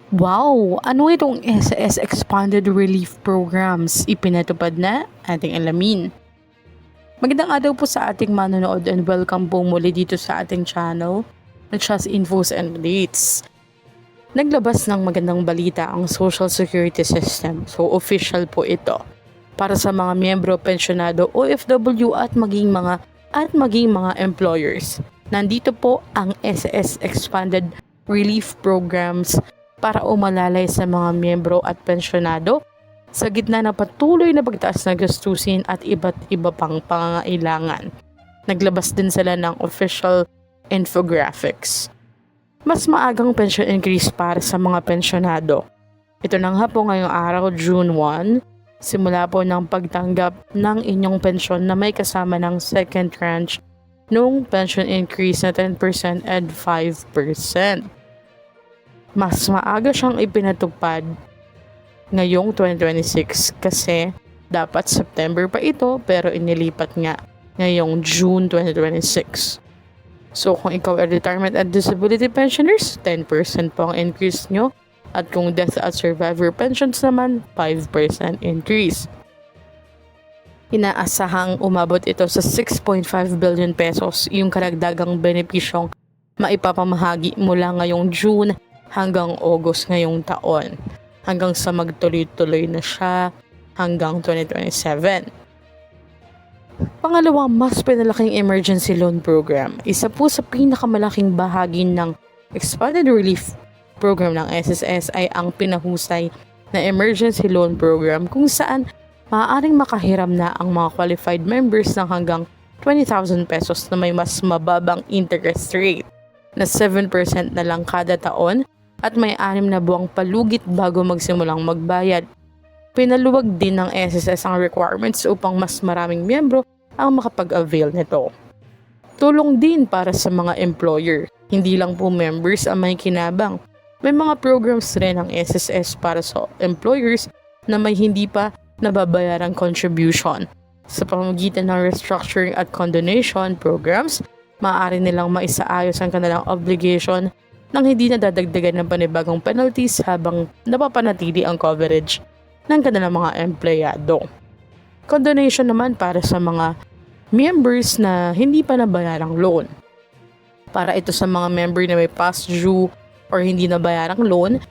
Wow! Ano itong SAS Expanded Relief Programs? Ipinatupad na? Ating alamin. Magandang araw po sa ating manonood and welcome po muli dito sa ating channel na Trust Infos and Updates. Naglabas ng magandang balita ang Social Security System. So official po ito para sa mga miyembro, pensyonado, OFW at maging mga employers. Nandito po ang SAS Expanded Relief Programs para umalalay sa mga miyembro at pensyonado sa gitna ng patuloy na pagtaas ng gastusin at iba't iba pang pangangailangan. Naglabas din sila ng official infographics. Mas maagang pension increase para sa mga pensyonado. Ito na nga po ngayong araw, June 1, simula po ng pagtanggap ng inyong pensyon na may kasama ng second tranche nung pension increase na 10% and 5%. Mas maaga siyang ipinatupad ngayong 2026 kasi dapat September pa ito pero inilipat nga ngayong June 2026. So kung ikaw ay retirement and disability pensioners, 10% po ang increase nyo at kung death at survivor pensions naman, 5% increase. Inaasahang umabot ito sa 6.5 billion pesos yung karagdagang benepisyong maipapamahagi mula ngayong June hanggang August ngayong taon, hanggang sa magtuloy-tuloy na siya hanggang 2027. Pangalawa, mas pinalaking emergency loan program. Isa po sa pinakamalaking bahagi ng expanded relief program ng SSS ay ang pinahusay na emergency loan program kung saan maaaring makahiram na ang mga qualified members ng hanggang 20,000 pesos na may mas mababang interest rate na 7% na lang kada taon at may 6 na buwang palugit bago magsimulang magbayad. Pinaluwag din ng SSS ang requirements upang mas maraming miyembro ang makapag-avail nito. Tulong din para sa mga employer, hindi lang po members ang may kinabang. May mga programs rin ng SSS para sa employers na may hindi pa nababayarang contribution. Sa pamamagitan ng restructuring at condonation programs, maaari nilang maisaayos ang kanilang obligation nang hindi nadadagdagan ng panibagong penalties habang napapanatili ang coverage ng kanilang mga empleyado. Condonation naman para sa mga members na hindi pa nabayarang loan. Para ito sa mga member na may past due or hindi nabayarang loan,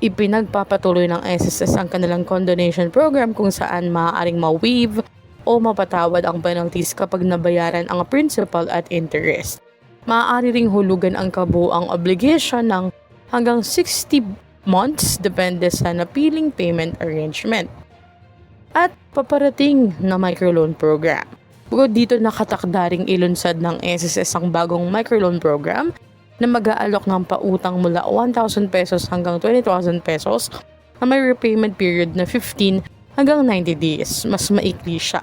ipinagpapatuloy ng SSS ang kanilang condonation program kung saan maaaring ma-waive o mapatawad ang penalties kapag nabayaran ang principal at interest. Maaari ring hulugan ang kabuuang obligation ng hanggang 60 months depende sa napiling payment arrangement. At paparating na microloan program. Bukod dito, nakatakda ring ilunsad ng SSS ang bagong microloan program na mag-aalok ng pautang mula 1,000 pesos hanggang 20,000 pesos na may repayment period na 15 hanggang 90 days. Mas maikli siya.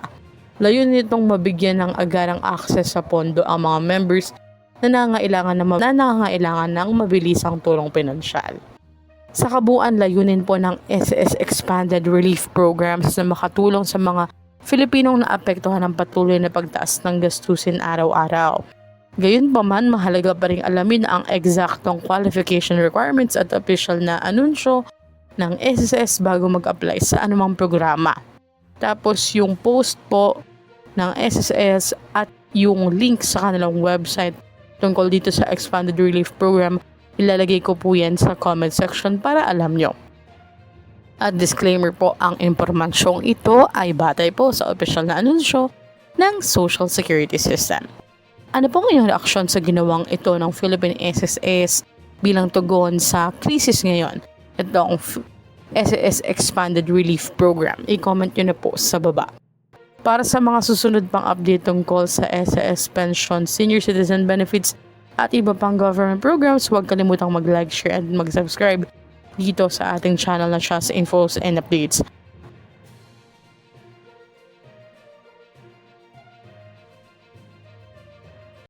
Layunin nitong mabigyan ng agarang access sa pondo ang mga members na nangangailangan ng mabilisang tulong pinansyal. Sa kabuuan, layunin po ng SS Expanded Relief Programs na makatulong sa mga Filipinong naapektuhan ng patuloy na pagtaas ng gastusin araw-araw. Gayunpaman, mahalaga pa rin alamin ang eksaktong qualification requirements at official na anunsyo ng SSS bago mag-apply sa anumang programa. Tapos yung post po ng SSS at yung link sa kanilang website tungkol dito sa Expanded Relief Program, ilalagay ko po yan sa comment section para alam nyo. At disclaimer po, ang impormasyong ito ay batay po sa official na anunsyo ng Social Security System. Ano pong inyong reaksyon sa ginawang ito ng Philippine SSS bilang tugon sa krisis ngayon? Ito ang SSS Expanded Relief Program. I-comment nyo na po sa baba. Para sa mga susunod pang update tungkol sa SSS Pension, Senior Citizen Benefits at iba pang government programs, huwag kalimutang mag-like, share, and mag-subscribe dito sa ating channel na Trust Infos and Updates.